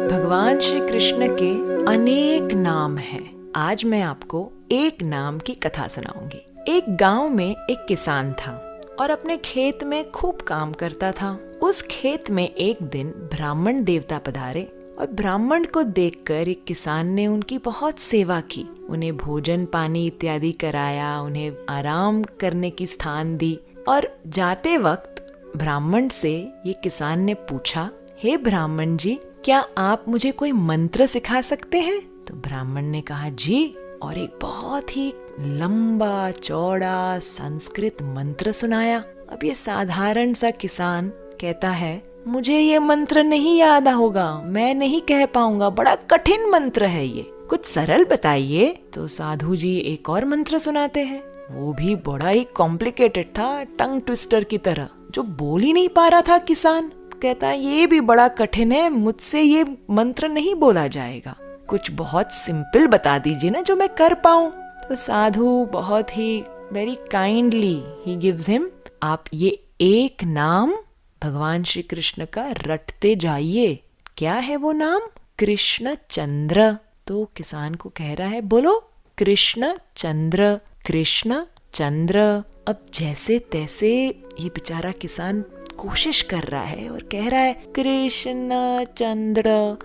भगवान श्री कृष्ण के अनेक नाम हैं। आज मैं आपको एक नाम की कथा सुनाऊंगी। एक गांव में एक किसान था और अपने खेत में खूब काम करता था। उस खेत में एक दिन ब्राह्मण देवता पधारे और ब्राह्मण को देखकर एक किसान ने उनकी बहुत सेवा की। उन्हें भोजन पानी इत्यादि कराया, उन्हें आराम करने की स्थान दी और जाते वक्त ब्राह्मण से ये किसान ने पूछा, हे ब्राह्मण जी, क्या आप मुझे कोई मंत्र सिखा सकते हैं? तो ब्राह्मण ने कहा जी, और एक बहुत ही लंबा चौड़ा संस्कृत मंत्र सुनाया। अब ये साधारण सा किसान कहता है, मुझे ये मंत्र नहीं याद होगा, मैं नहीं कह पाऊंगा, बड़ा कठिन मंत्र है ये, कुछ सरल बताइए। तो साधु जी एक और मंत्र सुनाते हैं, वो भी बड़ा ही कॉम्प्लिकेटेड था, टंग ट्विस्टर की तरह, जो बोल ही नहीं पा रहा था किसान। कहता है ये भी बड़ा कठिन है, मुझसे ये मंत्र नहीं बोला जाएगा, कुछ बहुत सिंपल बता दीजिए ना जो मैं कर पाऊं। तो साधु बहुत ही वेरी काइंडली ही गिव्स हिम, आप ये एक नाम भगवान श्री कृष्ण का रटते जाइए। क्या है वो नाम? कृष्ण चंद्र। तो किसान को कह रहा है, बोलो कृष्ण चंद्र, कृष्ण चंद्र। अब जैसे तैसे ये बेचारा किसान कोशिश कर रहा है और कह रहा है कृष्ण चंद्र,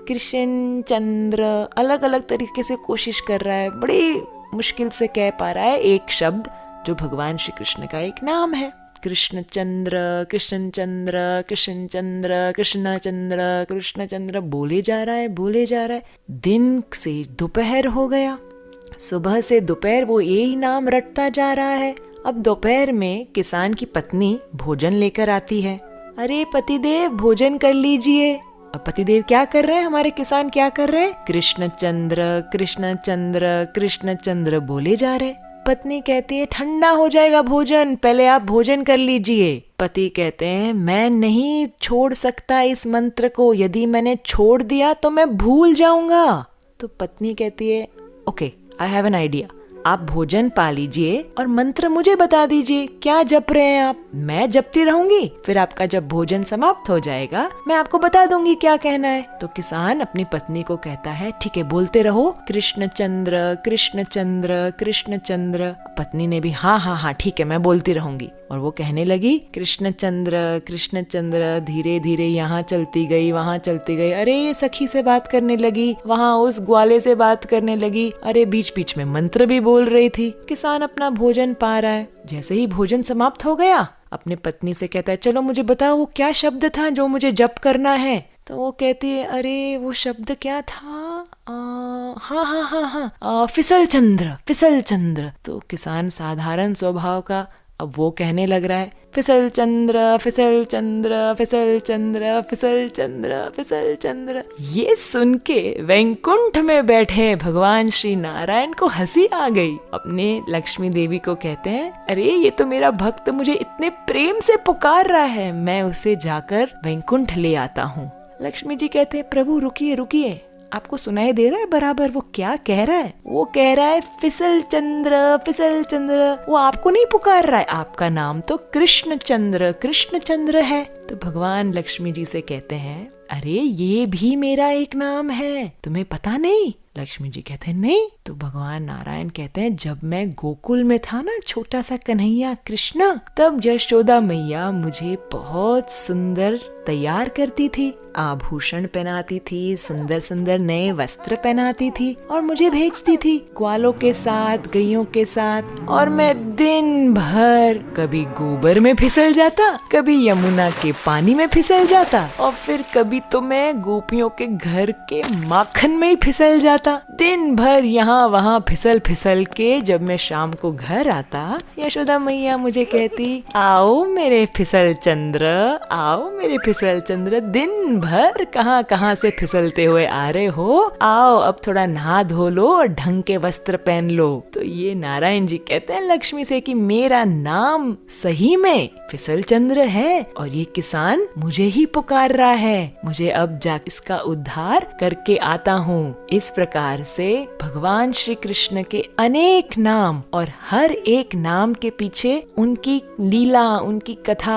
कृष्ण चंद्र, अलग अलग तरीके से कोशिश कर रहा है, बड़ी मुश्किल से कह पा रहा है एक शब्द जो भगवान श्री कृष्ण का एक नाम है। कृष्ण चंद्र, कृष्ण चंद्र, कृष्ण चंद्र, कृष्ण चंद्र, कृष्ण चंद्र बोले जा रहा है, बोले जा रहा है। दिन से दोपहर हो गया, सुबह से दोपहर वो यही नाम रटता जा रहा है। अब दोपहर में किसान की पत्नी भोजन लेकर आती है। अरे पतिदेव भोजन कर लीजिए। अब पतिदेव क्या कर रहे हैं, हमारे किसान क्या कर रहे हैं? कृष्ण चंद्र, कृष्ण चंद्र, कृष्ण चंद्र बोले जा रहे। पत्नी कहती है ठंडा हो जाएगा भोजन, पहले आप भोजन कर लीजिए। पति कहते हैं मैं नहीं छोड़ सकता इस मंत्र को, यदि मैंने छोड़ दिया तो मैं भूल जाऊंगा। तो पत्नी कहती है okay, I have an idea, आप भोजन पा लीजिए और मंत्र मुझे बता दीजिए, क्या जप रहे हैं आप? मैं जपती रहूंगी, फिर आपका जब भोजन समाप्त हो जाएगा मैं आपको बता दूंगी क्या कहना है। तो किसान अपनी पत्नी को कहता है ठीक है बोलते रहो, कृष्ण चंद्र, कृष्ण चंद्र, कृष्ण चंद्र। पत्नी ने भी हाँ हाँ हाँ ठीक है मैं बोलती रहूंगी, और वो कहने लगी कृष्ण चंद्र, कृष्ण चंद्र। धीरे धीरे यहाँ चलती गई, वहाँ चलती गई, अरे ये सखी से बात करने लगी, वहाँ उस ग्वाले से बात करने लगी, अरे बीच बीच में मंत्र भी बोल रही थी। किसान अपना भोजन पा रहा है। जैसे ही भोजन समाप्त हो गया अपने पत्नी से कहता है चलो मुझे बताओ वो क्या शब्द था जो मुझे जप करना है। तो वो कहती है अरे वो शब्द क्या था, हाँ हाँ हाँ हाँ फिसल चंद्र, फिसल चंद्र। तो किसान साधारण स्वभाव का, अब वो कहने लग रहा है फिसल चंद्र, फिसल चंद्र, फिसल चंद्र, फिसल चंद्र, फिसल चंद्र। ये सुन के वैकुंठ में बैठे भगवान श्री नारायण को हंसी आ गई। अपने लक्ष्मी देवी को कहते हैं अरे ये तो मेरा भक्त मुझे इतने प्रेम से पुकार रहा है, मैं उसे जाकर वैकुंठ ले आता हूँ। लक्ष्मी जी कहते हैं प्रभु रुकिए रुकिए, आपको सुनाई दे रहा है बराबर वो क्या कह रहा है? वो कह रहा है फिसल चंद्र, फिसल चंद्र। वो आपको नहीं पुकार रहा है, आपका नाम तो कृष्ण चंद्र, कृष्ण चंद्र है। तो भगवान लक्ष्मी जी से कहते हैं अरे ये भी मेरा एक नाम है, तुम्हें पता नहीं? लक्ष्मी जी कहते हैं नहीं। तो भगवान नारायण कहते हैं जब मैं गोकुल में था ना, छोटा सा कन्हैया कृष्णा, तब यशोदा मैया मुझे बहुत सुंदर तैयार करती थी, आभूषण पहनाती थी, सुंदर सुंदर नए वस्त्र पहनाती थी और मुझे भेजती थी ग्वालों के साथ, गैयों के साथ। और मैं दिन भर कभी गोबर में फिसल जाता, कभी यमुना के पानी में फिसल जाता, और फिर कभी तो मैं गोपियों के घर के माखन में ही फिसल जाता। दिन भर यहाँ वहाँ फिसल फिसल के जब मैं शाम को घर आता, यशोदा मैया मुझे कहती आओ मेरे फिसल चंद्र, आओ मेरे फिसल चंद्र, दिन भर कहाँ कहाँ से फिसलते हुए आ रहे हो, आओ अब थोड़ा नहा धो लो और ढंग के वस्त्र पहन लो। तो ये नारायण जी कहते हैं लक्ष्मी से कि मेरा नाम सही में फिसल चंद्र है और ये किसान मुझे ही पुकार रहा है, मुझे अब जा इसका उद्धार करके आता हूँ। इस प्रकार से भगवान श्री कृष्ण के अनेक नाम और हर एक नाम के पीछे उनकी लीला, उनकी कथा